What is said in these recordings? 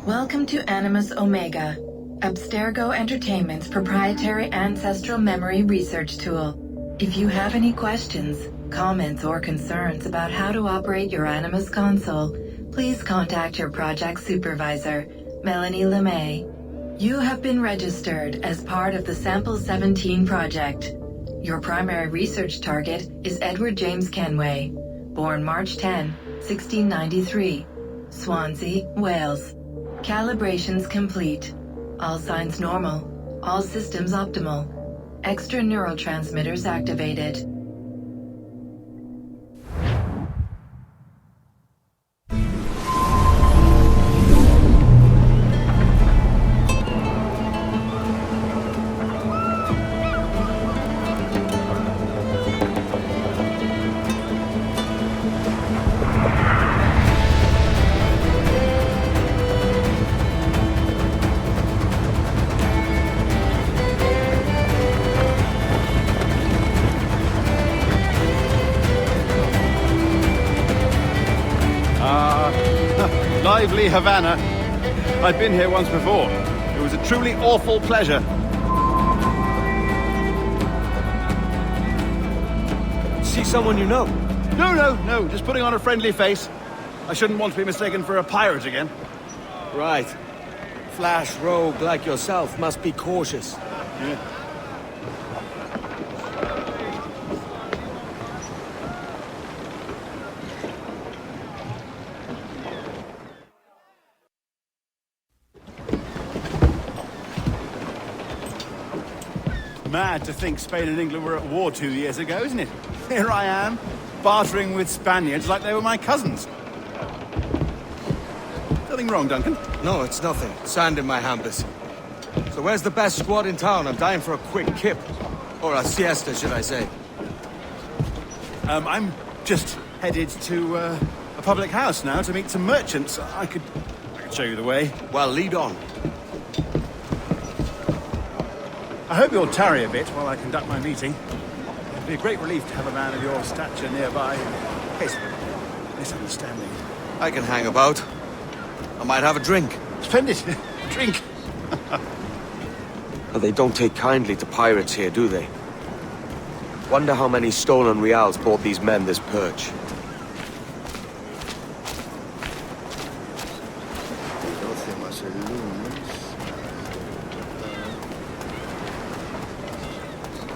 Welcome to Animus Omega, Abstergo Entertainment's proprietary ancestral memory research tool. If you have any questions, comments, or concerns about how to operate your Animus console, please contact your project supervisor, Melanie LeMay. You have been registered as part of the Sample 17 project. Your primary research target is Edward James Kenway, born March 10, 1693, Swansea, Wales. Calibrations complete. All signs normal. All systems optimal. Extra neurotransmitters activated. Lively Havana. I've been here once before. It was a truly awful pleasure. See someone you know? No. Just putting on a friendly face. I shouldn't want to be mistaken for a pirate again. Right. Flash rogue like yourself must be cautious. Yeah. Mad to think Spain and England were at war 2 years ago, isn't it? Here I am, bartering with Spaniards like they were my cousins. Nothing wrong, Duncan? No, it's nothing. Sand in my hampers. So where's the best squad in town? I'm dying for a quick kip. Or a siesta, should I say. I'm just headed to a public house now to meet some merchants. I could show you the way. Well, lead on. I hope you'll tarry a bit while I conduct my meeting. It'd be a great relief to have a man of your stature nearby in case of a misunderstanding. I can hang about. I might have a drink. Splendid. Drink. Well, they don't take kindly to pirates here, do they? Wonder how many stolen reals bought these men this perch.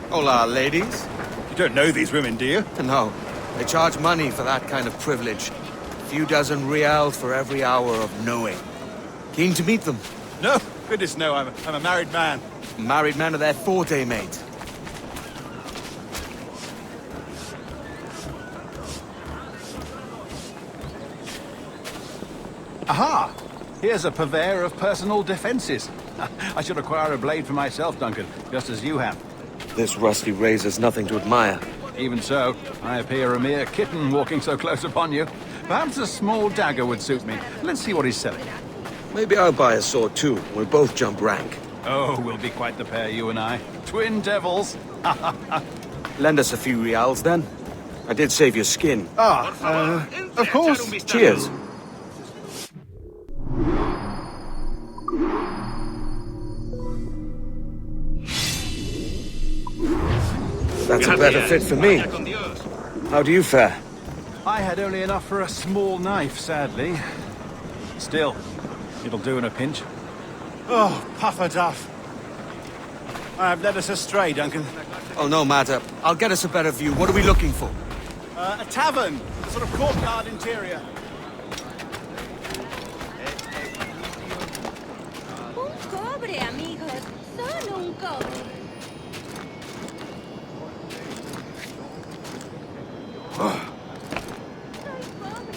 Hola, ladies. You don't know these women, do you? No. They charge money for that kind of privilege. A few dozen reals for every hour of knowing. Keen to meet them? No. Goodness, no. I'm a married man. Married men are their forte, mate. Aha! Here's a purveyor of personal defenses. I should acquire a blade for myself, Duncan, just as you have. This rusty razor's nothing to admire. Even so, I appear a mere kitten walking so close upon you. Perhaps a small dagger would suit me. Let's see what he's selling. Maybe I'll buy a sword too. We'll both jump rank. Oh, we'll be quite the pair, you and I. Twin devils. Lend us a few reals, then. I did save your skin. Of course. Cheers. That's a better fit for me. How do you fare? I had only enough for a small knife, sadly. Still, it'll do in a pinch. Oh, puffer duff. I have led us astray, Duncan. Oh, no matter. I'll get us a better view. What are we looking for? A tavern. A sort of courtyard interior. Un cobre, amigos. Solo un cobre.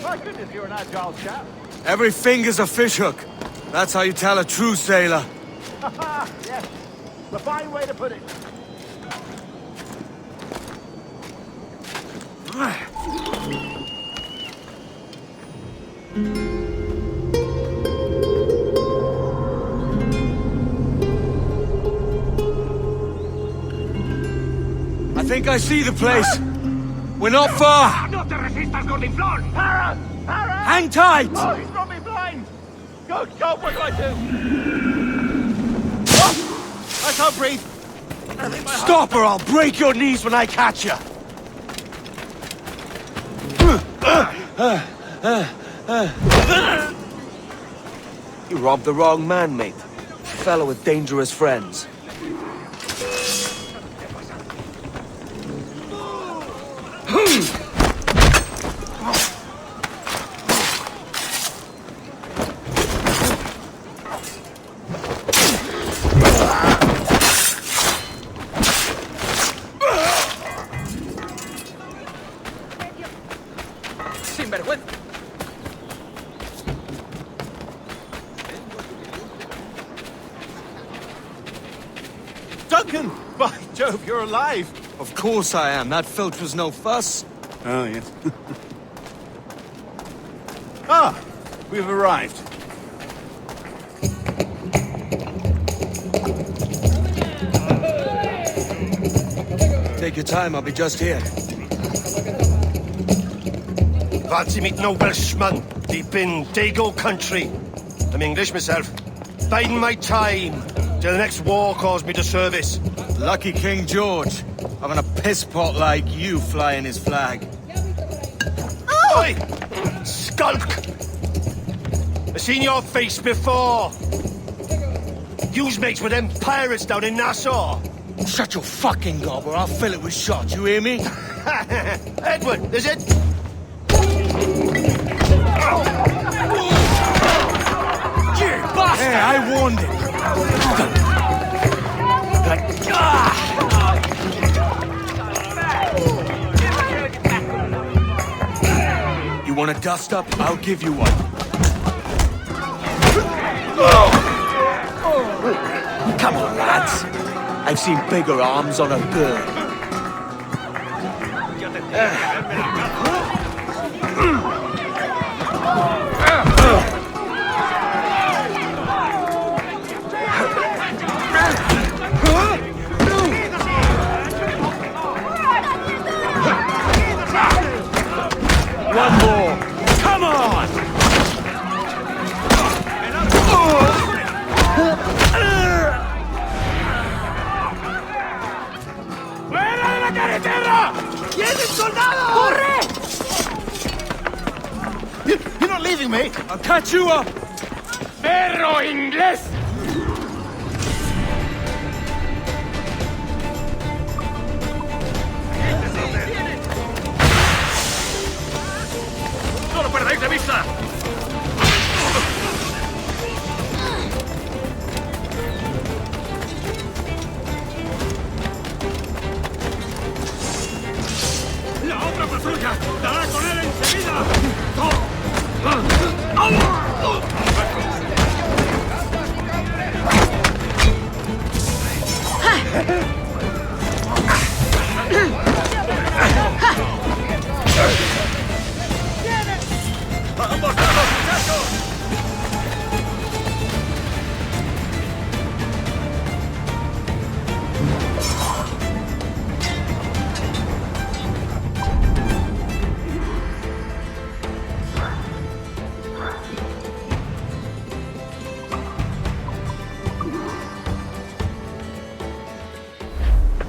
My goodness, you're an agile chap. Every finger's a fishhook. That's how you tell a true sailor. Yes, a fine way to put it. I think I see the place. We're not far. ¡No te resistas, gordinflón! Para! Hang tight! Oh, he's got me blind! Good God, what do I do? Oh, I can't breathe. Stop or I'll break your knees when I catch you! You robbed the wrong man, mate. A fellow with dangerous friends. Duncan! By Jove, you're alive! Of course I am. That filch was no fuss. Oh, yes. Ah! We've arrived. Take your time, I'll be just here. Fancy meeting no Welshman deep in Dago country. I'm English myself. Biding my time till the next war calls me to service. Lucky King George, having a piss pot like you flying his flag. Oi! Skulk! I've seen your face before. You's mates with them pirates down in Nassau. Shut your fucking gob or I'll fill it with shot, you hear me? Edward, is it? You bastard! Hey, I warned him. You want a dust up? I'll give you one. Come on, lads. I've seen bigger arms on a girl. One more. Come on! ¡Fuera de la carretera! ¡Vienen soldados! ¡Corre! You're not leaving me! I'll catch you up! ¡Perro inglés! ¡No lo perdáis de vista! ¡La otra patrulla! ¡Dará con él enseguida! ¡Vamos, muchachos!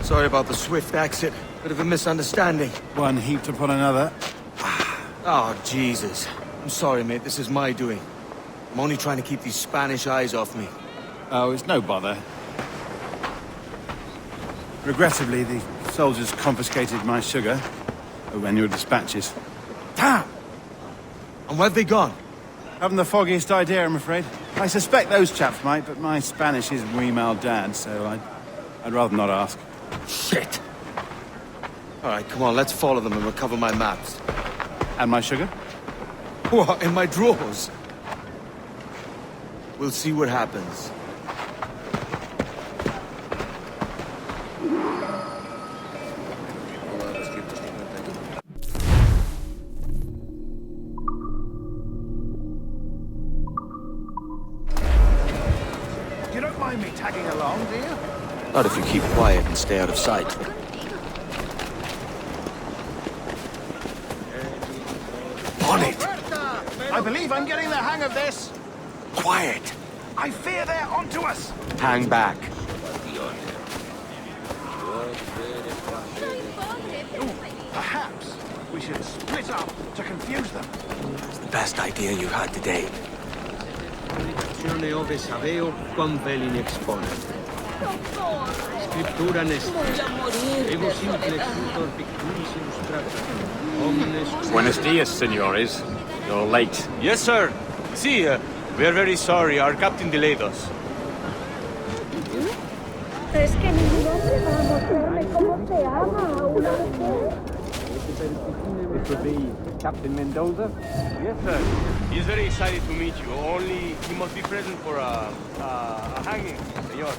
Sorry about the swift exit. Bit of a misunderstanding. One heaped upon another. Oh, Jesus. I'm sorry, mate. This is my doing. I'm only trying to keep these Spanish eyes off me. Oh, it's no bother. Regrettably, the soldiers confiscated my sugar when your dispatches. Damn! And where've they gone? Haven't the foggiest idea, I'm afraid. I suspect those chaps might, but my Spanish is wee mal dad, so I'd rather not ask. Shit! Alright, come on, let's follow them and recover my maps. And my sugar? What, in my drawers? We'll see what happens. You don't mind me tagging along, do you? Not if you keep quiet and stay out of sight. On it! I believe I'm getting the hang of this. Quiet! I fear they're onto us! Hang back. Perhaps we should split up to confuse them. It's the best idea you had today. Ove sabeo quam velim exponent. Scriptura nest. Ego simplex utor picturis illustrata. Omnes... Buenos dias, senores. You're late. Yes, sir. See, we are very sorry. Our captain delayed us. Es que ningún hombre va a mostrarme cómo se ama a una mujer. This would be Captain Mendoza? Yes, sir. He's very excited to meet you. Only he must be present for a hanging, senor.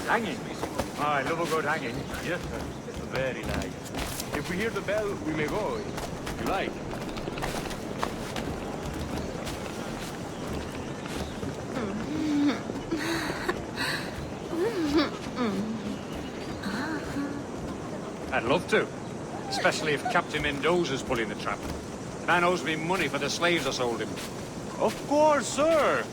Hanging? Oh, I love a good hanging. Yes, sir. Very nice. If we hear the bell, we may go, if you like. I'd love to. Especially if Captain Mendoza's pulling the trap. Man owes me money for the slaves I sold him. Of course, sir.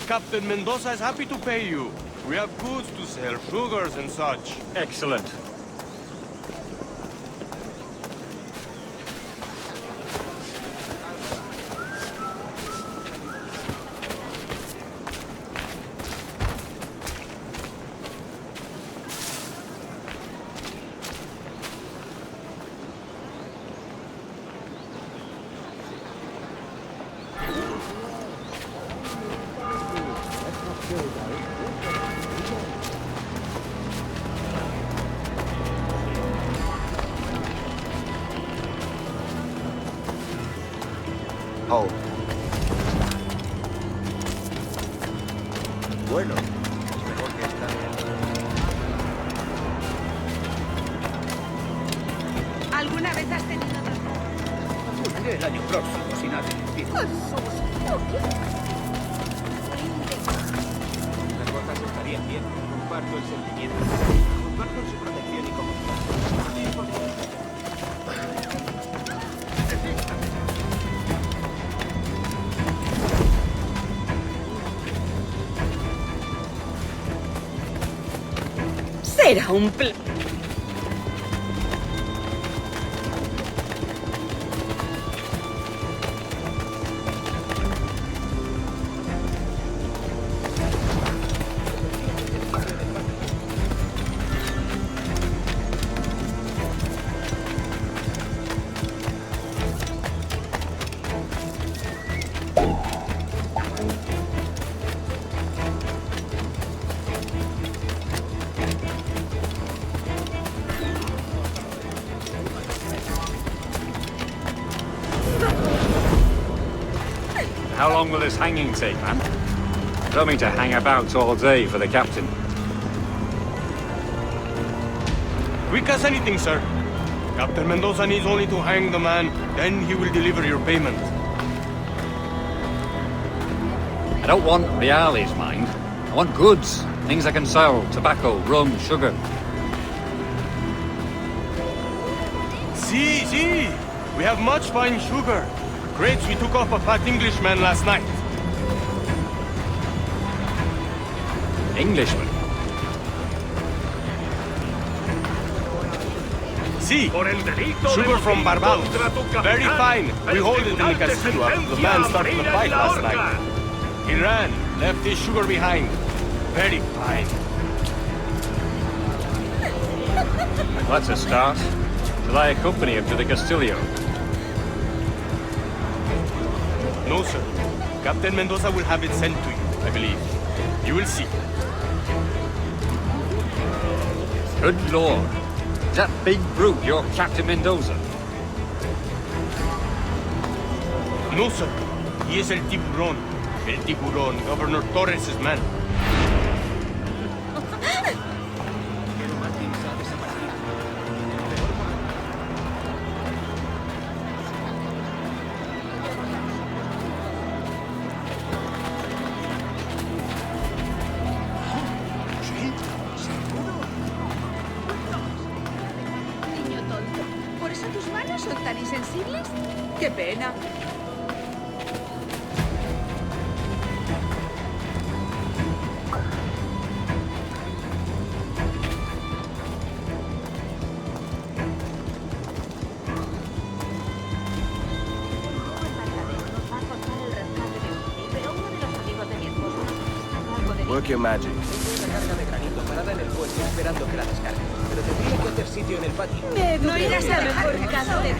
Captain Mendoza is happy to pay you. We have goods to sell, sugars and such. Excellent. Hold. Bueno, es mejor que estar. ¿Alguna vez has tenido Volveré el año próximo si nadie me impide. Jesús, ¿por qué? Las botas estarían bien. Comparto el sentimiento. Comparto su protección y comodidad. Será un How long will this hanging take, man? I don't mean to hang about all day for the captain. Quick as anything, sir. Captain Mendoza needs only to hang the man, then he will deliver your payment. I don't want reales, mind. I want goods. Things I can sell. Tobacco, rum, sugar. See, we have much fine sugar. Crates we took off a fat Englishman last night. Englishman? See, sugar from Barbados. Very fine. We hold it in the castillo after the man started the fight last night. He ran, left his sugar behind. Very fine. That's a start. Shall I accompany him to the Castillo? No, sir. Captain Mendoza will have it sent to you, I believe. You will see. Good lord. Is that big brute your Captain Mendoza? No, sir. He is El Tiburón. El Tiburón, Governor Torres' man. niño tonto. ¿Por eso tus manos son tan insensibles? ¡Qué pena! Work your magic. Una carga de granito parada en el puente esperando que la descargue. Pero tendría que hacer sitio en el patio. No irás a mejor casa de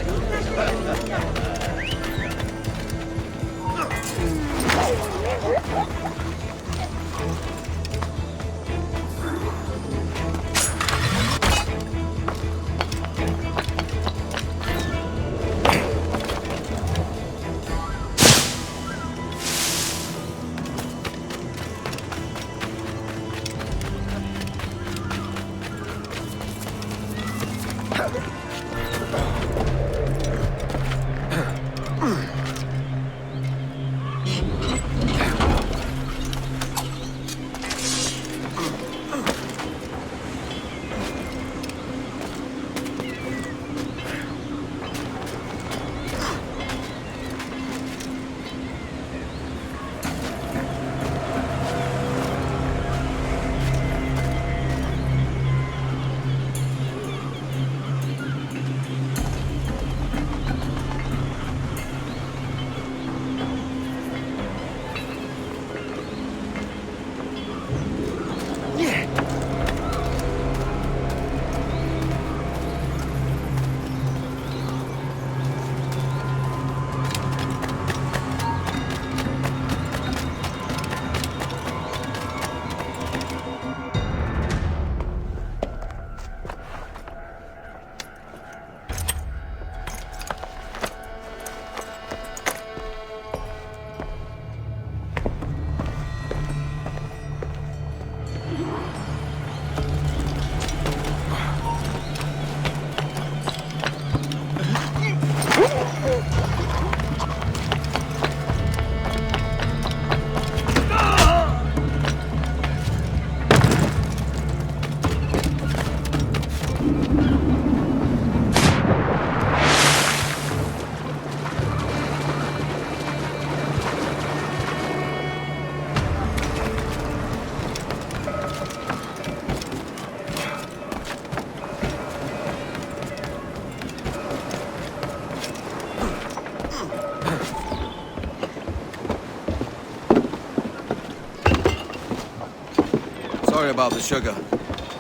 Sorry about the sugar.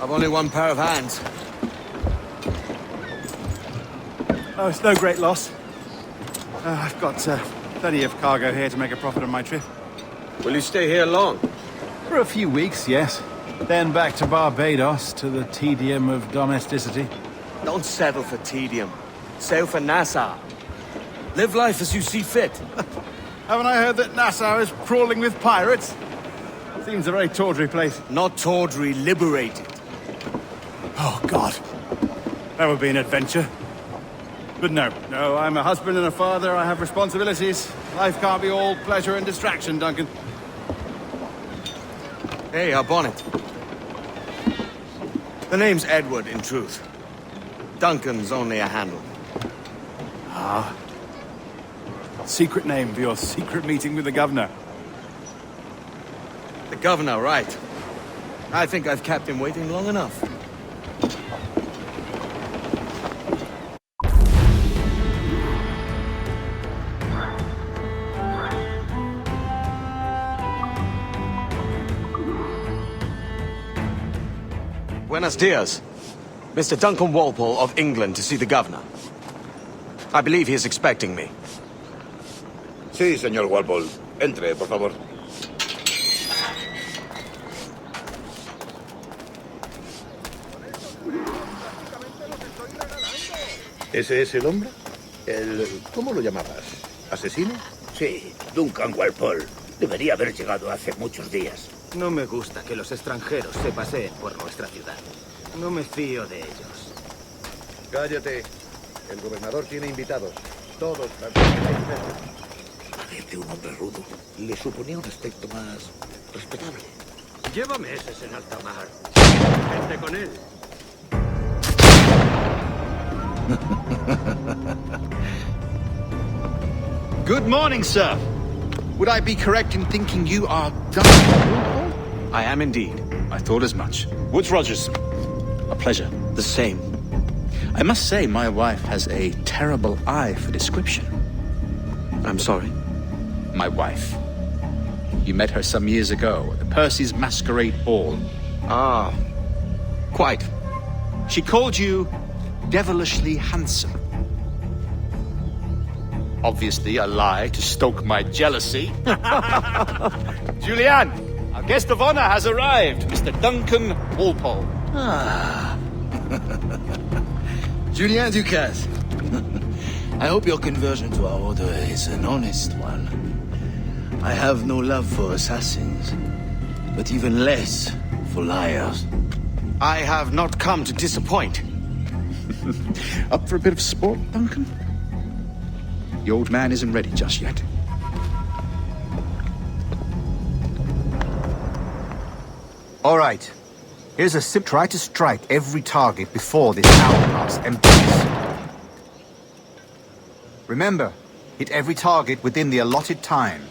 I've only one pair of hands. Oh, it's no great loss. I've got plenty of cargo here to make a profit on my trip. Will you stay here long? For a few weeks, yes. Then back to Barbados, to the tedium of domesticity. Don't settle for tedium. Sail for Nassau. Live life as you see fit. Haven't I heard that Nassau is crawling with pirates? Seems a very tawdry place. Not tawdry, liberated. Oh, God. That would be an adventure. But no, I'm a husband and a father. I have responsibilities. Life can't be all pleasure and distraction, Duncan. Hey, our bonnet. The name's Edward, in truth. Duncan's only a handle. Ah. Secret name for your secret meeting with the governor. The governor, right. I think I've kept him waiting long enough. Buenos dias. Mr. Duncan Walpole of England to see the governor. I believe he is expecting me. Sí, señor Walpole. Entre, por favor. ¿Ese es el hombre? ¿Cómo lo llamabas? ¿Asesino? Sí, Duncan Walpole. Debería haber llegado hace muchos días. No me gusta que los extranjeros se paseen por nuestra ciudad. No me fío de ellos. Cállate. El gobernador tiene invitados. Todos franceses. Parece un hombre rudo. Le suponía un aspecto más respetable. Lleva meses en alta mar. Vente con él. Good morning, sir. Would I be correct in thinking you are Duncan? I am indeed. I thought as much. Woods Rogers. A pleasure. The same. I must say, my wife has a terrible eye for description. I'm sorry. My wife. You met her some years ago at the Percy's Masquerade Ball. Ah, quite. She called you devilishly handsome. Obviously a lie to stoke my jealousy. Julianne, our guest of honor has arrived, Mr. Duncan Walpole. Ah. Julien Ducasse. I hope your conversion to our order is an honest one. I have no love for assassins, but even less for liars. I have not come to disappoint. Up for a bit of sport, Duncan? The old man isn't ready just yet. All right. Here's a sip. Try to strike every target before this hourglass empties. Remember, hit every target within the allotted time.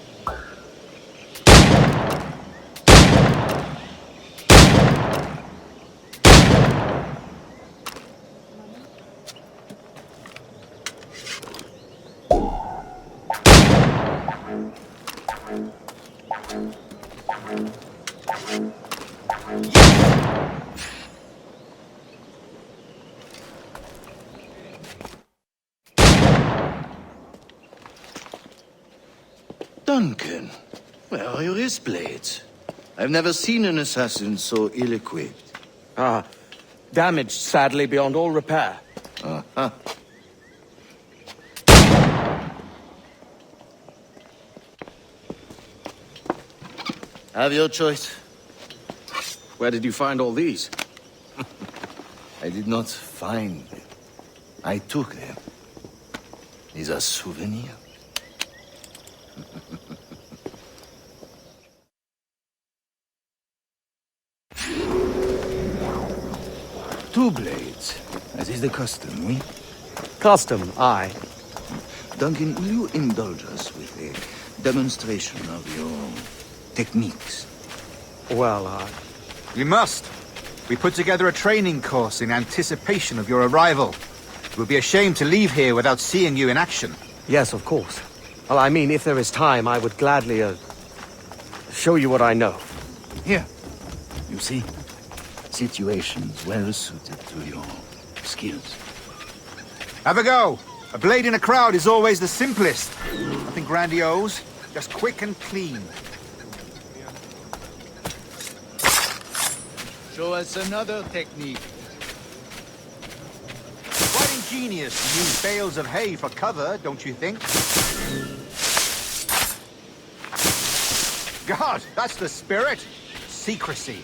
Duncan, where are your wrist blades? I've never seen an assassin so ill-equipped. Ah, damaged sadly beyond all repair. Uh-huh. Have your choice. Where did you find all these? I did not find them. I took them. These are souvenirs. Two blades, as is the custom, oui? Custom, aye. Duncan, will you indulge us with a demonstration of your techniques? Well, You must. We put together a training course in anticipation of your arrival. It would be a shame to leave here without seeing you in action. yes, of course. Well, I mean, if there is time, I would gladly, show you what I know. Here, you see, situations well suited to your skills. Have a go. A blade in a crowd is always the simplest. Nothing grandiose, just quick and clean. Show us another technique. Quite ingenious to use bales of hay for cover, don't you think? God, that's the spirit. Secrecy.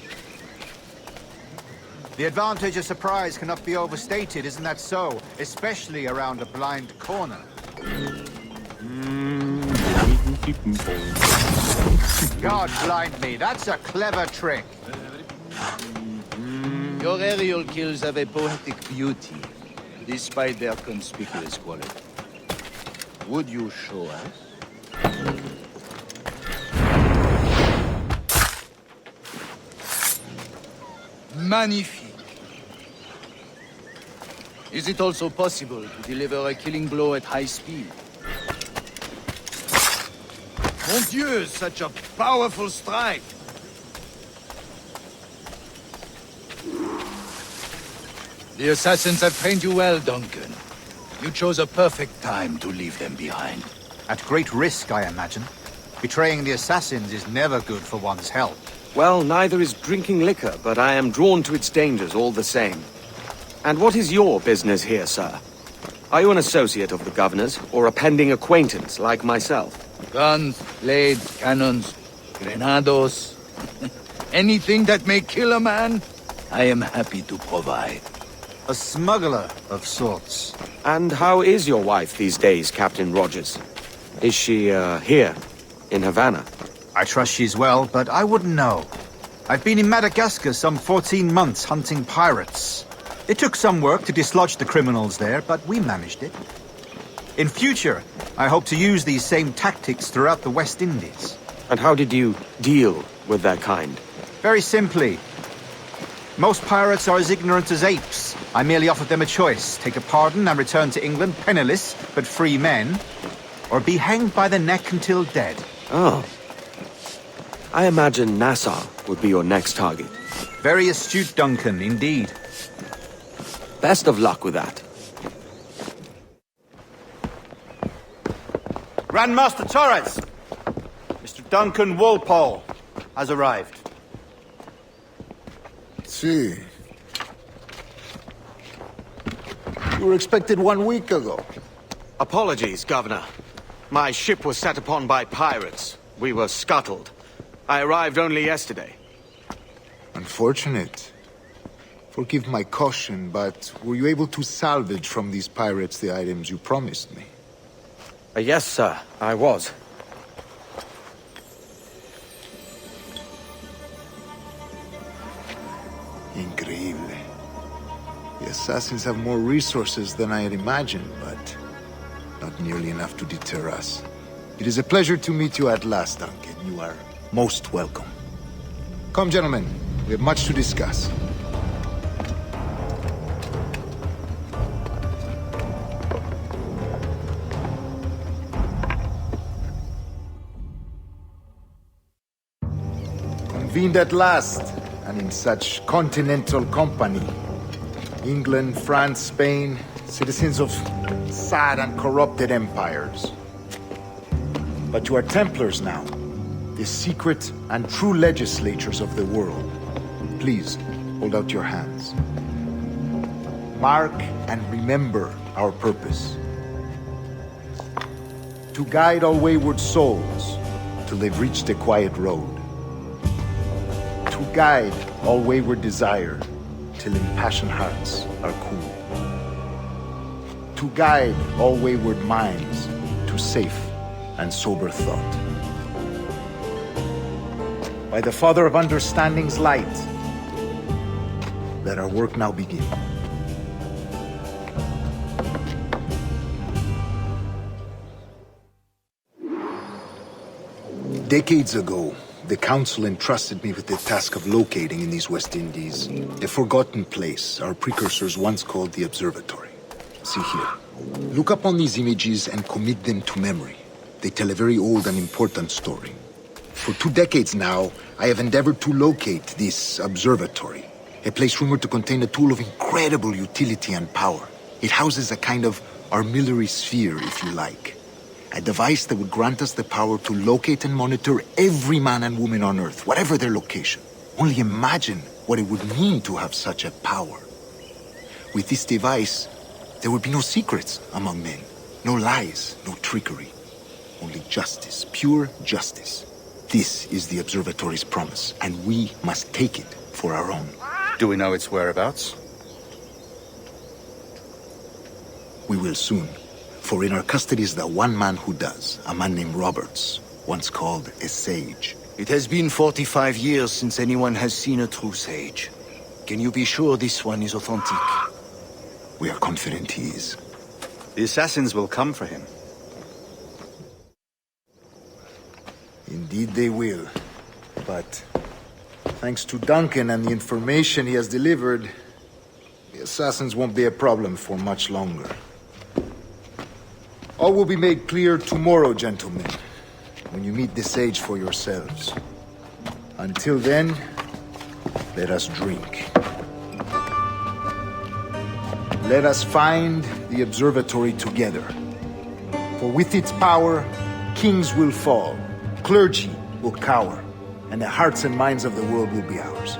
The advantage of surprise cannot be overstated, isn't that so? Especially around a blind corner. God blind me, that's a clever trick. Your aerial kills have a poetic beauty, despite their conspicuous quality. Would you show us? Magnifique. Is it also possible to deliver a killing blow at high speed? Mon Dieu, such a powerful strike! The assassins have trained you well, Duncan. You chose a perfect time to leave them behind. At great risk, I imagine. Betraying the assassins is never good for one's health. Well, neither is drinking liquor, but I am drawn to its dangers all the same. And what is your business here, sir? Are you an associate of the governor's, or a pending acquaintance like myself? Guns, blades, cannons, grenados. Anything that may kill a man, I am happy to provide. A smuggler of sorts. And how is your wife these days, Captain Rogers? Is she, here, in Havana? I trust she's well, but I wouldn't know. I've been in Madagascar some 14 months hunting pirates. It took some work to dislodge the criminals there, but we managed it. In future, I hope to use these same tactics throughout the West Indies. And how did you deal with that kind? Very simply. Most pirates are as ignorant as apes. I merely offered them a choice. Take a pardon and return to England penniless, but free men, or be hanged by the neck until dead. Oh. I imagine Nassau would be your next target. Very astute, Duncan, indeed. Best of luck with that. Grandmaster Torres! Mr. Duncan Walpole has arrived. See. You were expected 1 week ago. Apologies, Governor. My ship was set upon by pirates. We were scuttled. I arrived only yesterday. Unfortunate. Forgive my caution, but were you able to salvage from these pirates the items you promised me? Yes, sir, I was. Increíble. The assassins have more resources than I had imagined, but not nearly enough to deter us. It is a pleasure to meet you at last, Duncan. You are most welcome. Come, gentlemen. We have much to discuss. Convened at last, and in such continental company. England, France, Spain, citizens of sad and corrupted empires. But you are Templars now, the secret and true legislators of the world. Please, hold out your hands. Mark and remember our purpose. To guide all wayward souls till they've reached a quiet road. To guide all wayward desire till impassioned hearts are cool. To guide all wayward minds to safe and sober thought. By the Father of Understanding's light, let our work now begin. Decades ago, the Council entrusted me with the task of locating in these West Indies a forgotten place our precursors once called the Observatory. See here. Look up on these images and commit them to memory. They tell a very old and important story. For 2 decades now, I have endeavored to locate this observatory, a place rumored to contain a tool of incredible utility and power. It houses a kind of armillary sphere, if you like. A device that would grant us the power to locate and monitor every man and woman on Earth, whatever their location. Only imagine what it would mean to have such a power. With this device, there would be no secrets among men, no lies, no trickery. Only justice, pure justice. This is the observatory's promise, and we must take it for our own. Do we know its whereabouts? We will soon. For in our custody is the one man who does, a man named Roberts, once called a sage. It has been 45 years since anyone has seen a true sage. Can you be sure this one is authentic? We are confident he is. The assassins will come for him. Indeed they will. But thanks to Duncan and the information he has delivered, the assassins won't be a problem for much longer. All will be made clear tomorrow, gentlemen, when you meet the sage for yourselves. Until then, let us drink. Let us find the observatory together. For with its power, kings will fall, clergy will cower, and the hearts and minds of the world will be ours.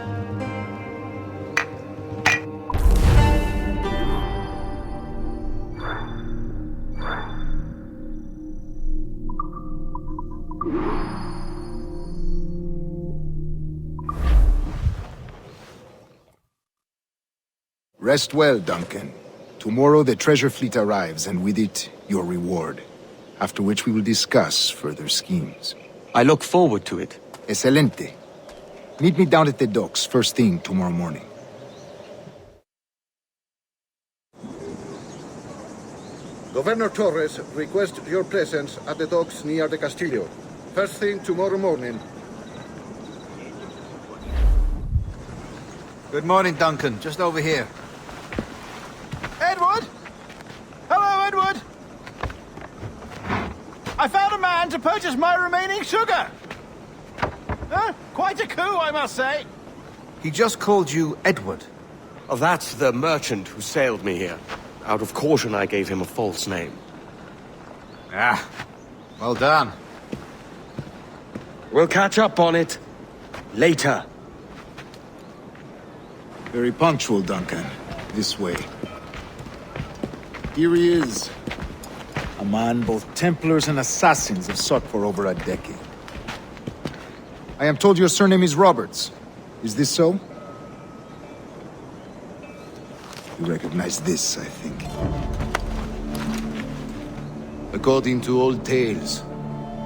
Rest well, Duncan. Tomorrow the treasure fleet arrives, and with it, your reward. After which we will discuss further schemes. I look forward to it. Excelente. Meet me down at the docks first thing tomorrow morning. Governor Torres requests your presence at the docks near the Castillo. First thing tomorrow morning. Good morning, Duncan. Just over here. Edward? Hello, Edward! I found a man to purchase my remaining sugar! Quite a coup, I must say. He just called you Edward. Oh, that's the merchant who sailed me here. Out of caution, I gave him a false name. Ah, well done. We'll catch up on it later. Very punctual, Duncan. This way. Here he is. A man both Templars and Assassins have sought for over a decade. I am told your surname is Roberts. Is this so? You recognize this, I think. According to old tales,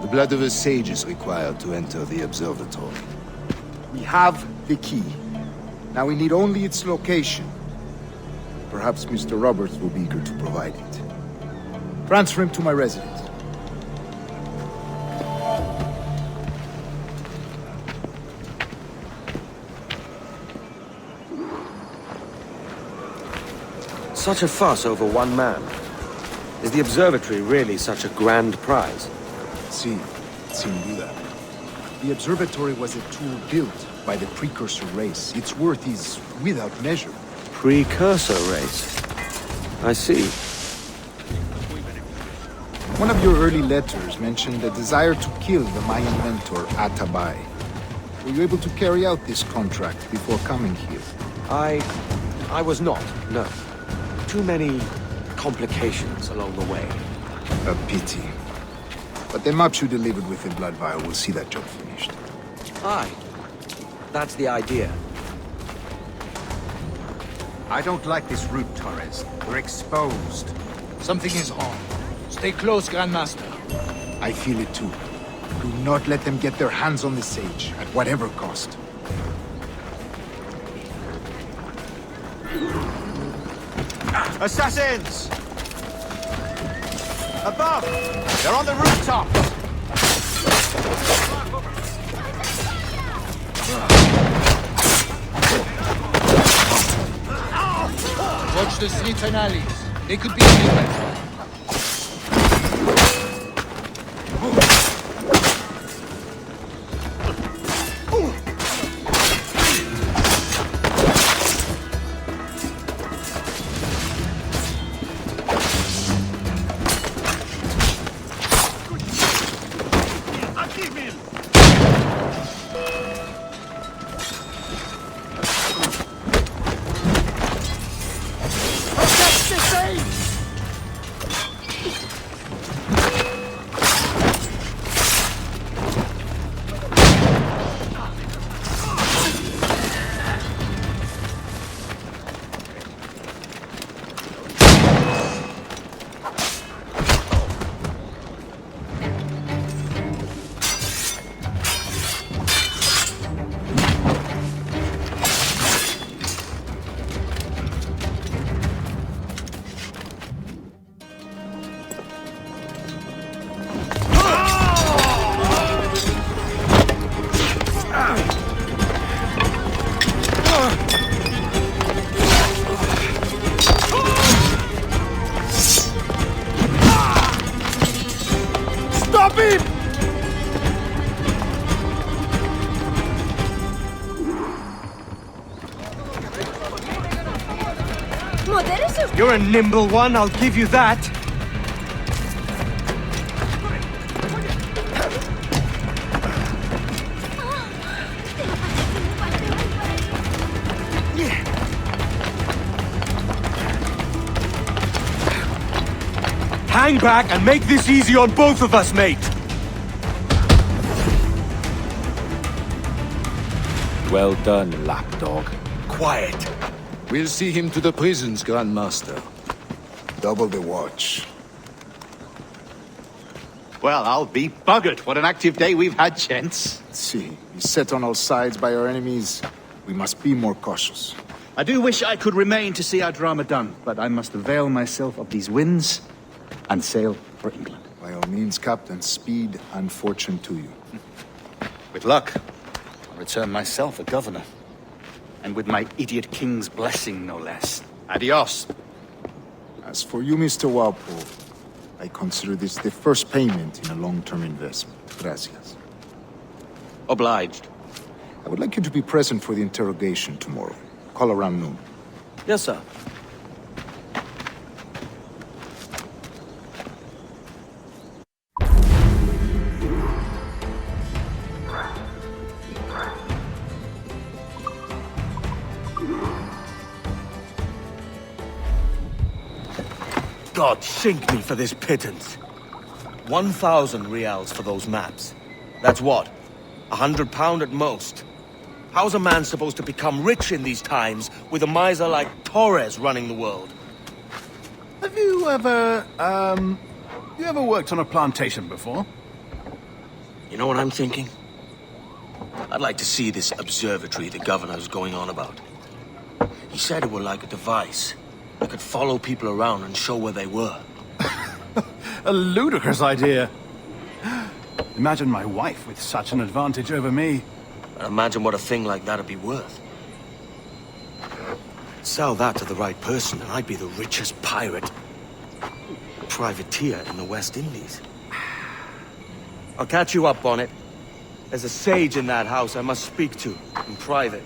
the blood of a sage is required to enter the observatory. We have the key. Now we need only its location. Perhaps Mr. Roberts will be eager to provide it. Transfer him to my residence. Such a fuss over one man. Is the observatory really such a grand prize? Sin duda. The observatory was a tool built by the precursor race. Its worth is without measure. Precursor race? I see. One of your early letters mentioned a desire to kill the Mayan mentor, Adewale. Were you able to carry out this contract before coming here? I was not, no. Too many complications along the way. A pity. But the maps you delivered with the blood vial will see that job finished. Aye. That's the idea. I don't like this route, Torres. We're exposed. Something is wrong. Stay close, Grandmaster. I feel it too. Do not let them get their hands on the sage, at whatever cost. Assassins! Above! They're on the rooftops! Watch the streets and alleys. They could be anywhere. You're a nimble one, I'll give you that. Hang back and make this easy on both of us, mate. Well done, lapdog. Quiet. We'll see him to the prisons, Grandmaster. Double the watch. Well, I'll be buggered. What an active day we've had, gents. See, beset on all sides by our enemies. We must be more cautious. I do wish I could remain to see our drama done, but I must avail myself of these winds and sail for England. By all means, Captain, speed and fortune to you. With luck, I'll return myself a governor. And with my idiot king's blessing, no less. Adios. As for you, Mr. Walpole, I consider this the first payment in a long-term investment. Gracias. Obliged. I would like you to be present for the interrogation tomorrow. Call around noon. Yes, sir. God sink me for this pittance. 1,000 reals for those maps. That's what? £100 at most. How's a man supposed to become rich in these times with a miser like Torres running the world? Have you ever, worked on a plantation before? You know what I'm thinking? I'd like to see this observatory the governor's going on about. He said it were like a device that could follow people around and show where they were. A ludicrous idea. Imagine my wife with such an advantage over me. And imagine what a thing like that'd be worth. Sell that to the right person and I'd be the richest pirate privateer in the West Indies. I'll catch you up on it. There's a sage in that house I must speak to in private.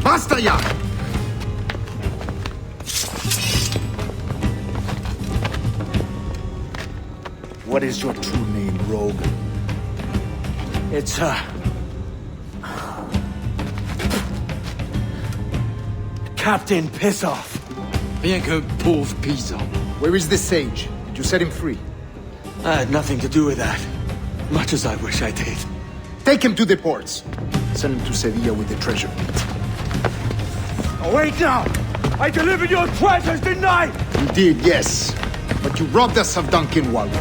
Basta ya! What is your true name, rogue? It's, Captain Pissoff. Bien que pauvre paysan. Where is the sage? Did you set him free? I had nothing to do with that. Much as I wish I did. Take him to the ports. Send him to Sevilla with the treasure. Oh, wait now! I delivered your treasures, didn't I? You did, yes. But you robbed us of Duncan Waldo.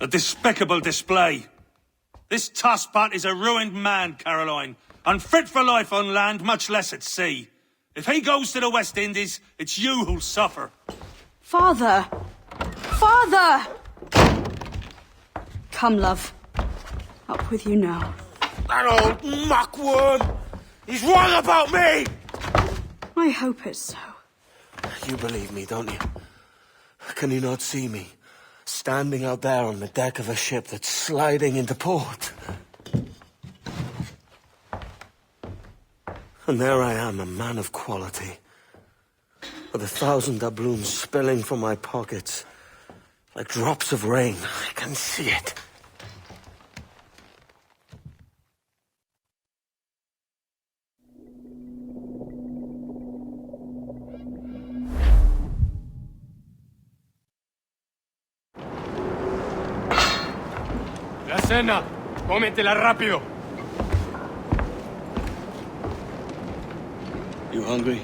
A despicable display. This tosspot is a ruined man, Caroline. Unfit for life on land, much less at sea. If he goes to the West Indies, it's you who'll suffer. Father! Father! Come, love. Up with you now. That old muckworm! He's wrong about me! I hope it's so. You believe me, don't you? Can you not see me? Standing out there on the deck of a ship that's sliding into port. And there I am, a man of quality. With 1,000 doubloons spilling from my pockets. Like drops of rain. I can see it. La cena. Cómetela rápido. You hungry?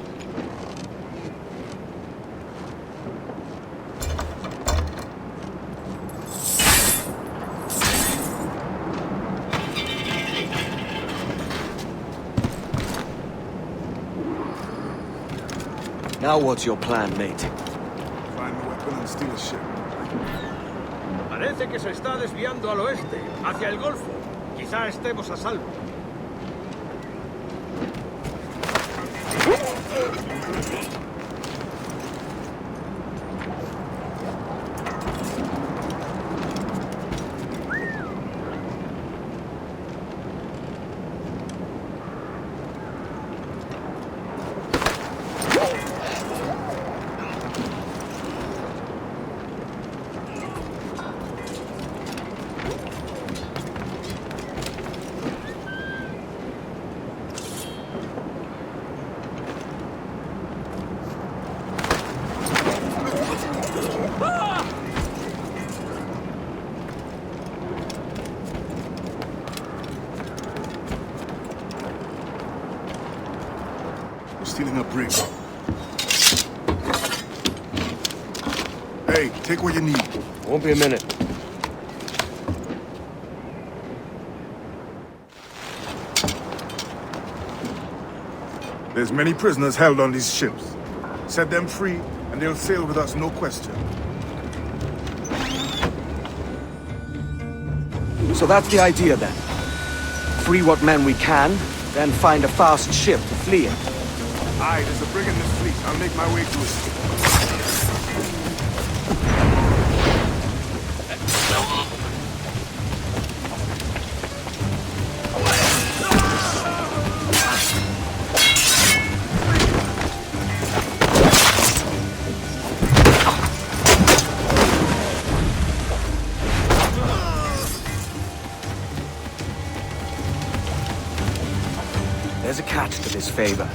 Now what's your plan, mate? Find a weapon and steal a ship. Parece que se está desviando al oeste, hacia el Golfo. Quizá estemos a salvo. Stealing a brig. Hey, take what you need. Won't be a minute. There's many prisoners held on these ships. Set them free, and they'll sail with us, no question. So that's the idea then. Free what men we can, then find a fast ship to flee in. Aye, there's a brig in this fleet. I'll make my way to it. There's a catch to this favor.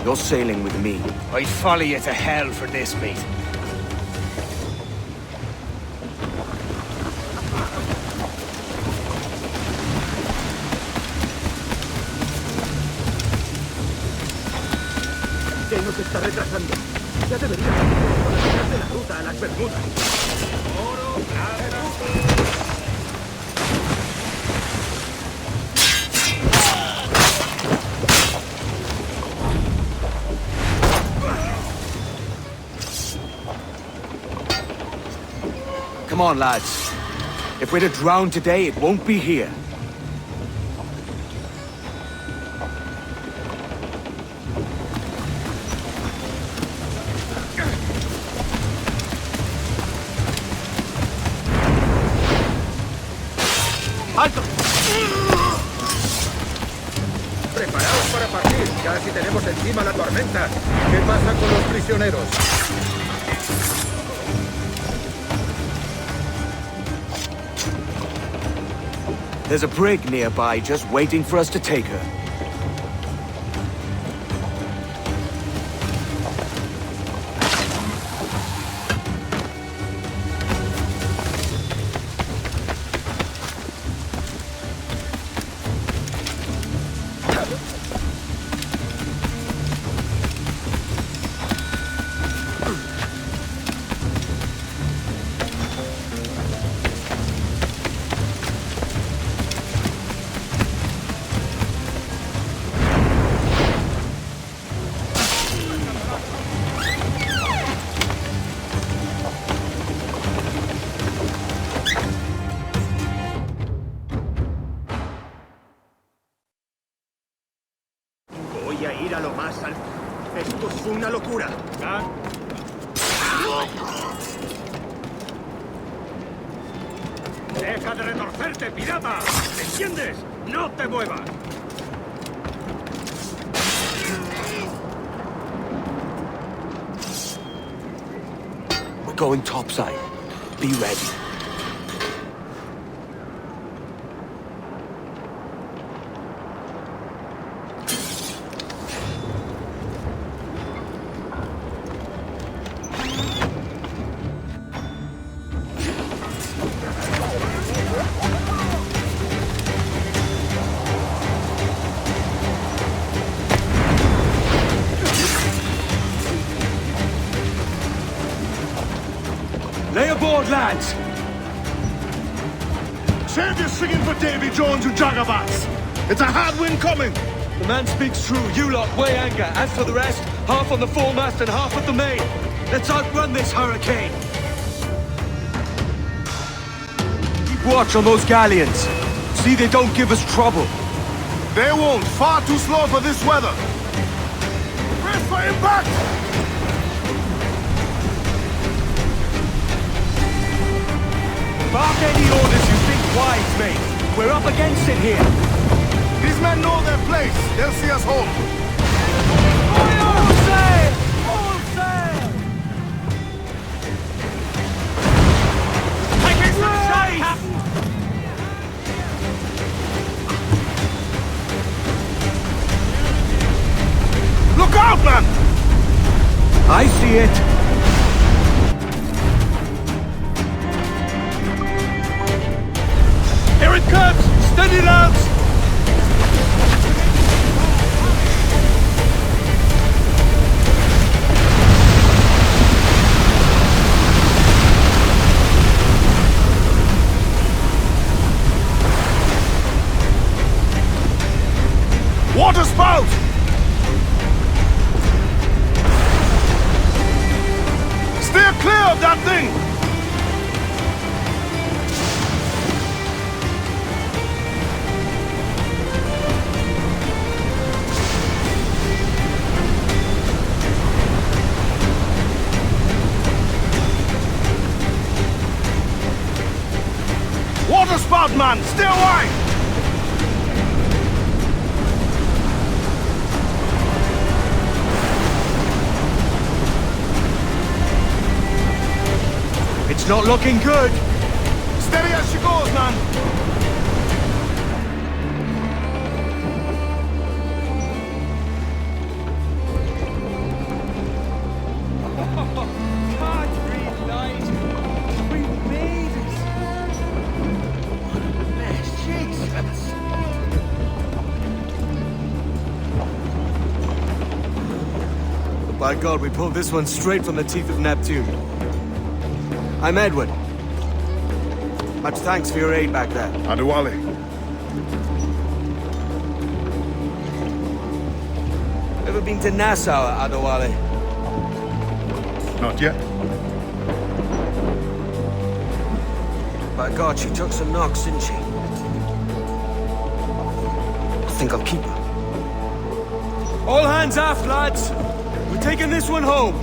You're sailing with me. I'd follow you to hell for this, mate. ¿Qué nos está retrasando? Ya debería de la ruta a las Bermudas. Oro, plata. Come on, lads. If we're to drown today, it won't be here. ¡Alto! Preparaos para partir. Casi tenemos encima la tormenta. ¿Qué pasa con los prisioneros? There's a brig nearby just waiting for us to take her. Voy a ir a lo más alto. Esto es una locura. ¡Deja de retorcerte, pirata! ¿Me entiendes? ¡No te muevas! We're going topside. Be ready. lads! Save your singing for Davy Jones, you jagabats! It's a hard wind coming! The man speaks true. You lot weigh anchor. As for the rest, half on the foremast and half at the main. Let's outrun this hurricane. Keep watch on those galleons. See they don't give us trouble. They won't. Far too slow for this weather. Brace for impact! Bark any orders you think wise, mate. We're up against it here. These men know their place. They'll see us home. All sail! All sail! Take it some shade, Captain! Look out, man! I see it. Here it comes! Steady, lads! Water spout! Steer clear of that thing! Water spout, man! Stay away! It's not looking good. Steady as she goes, man! Can't breathe light. We made it. What a mess, Jesus. By God, we pulled this one straight from the teeth of Neptune. I'm Edward. Much thanks for your aid back there. Adewale. Ever been to Nassau, Adewale? Not yet. By God, she took some knocks, didn't she? I think I'll keep her. All hands aft, lads! We're taking this one home.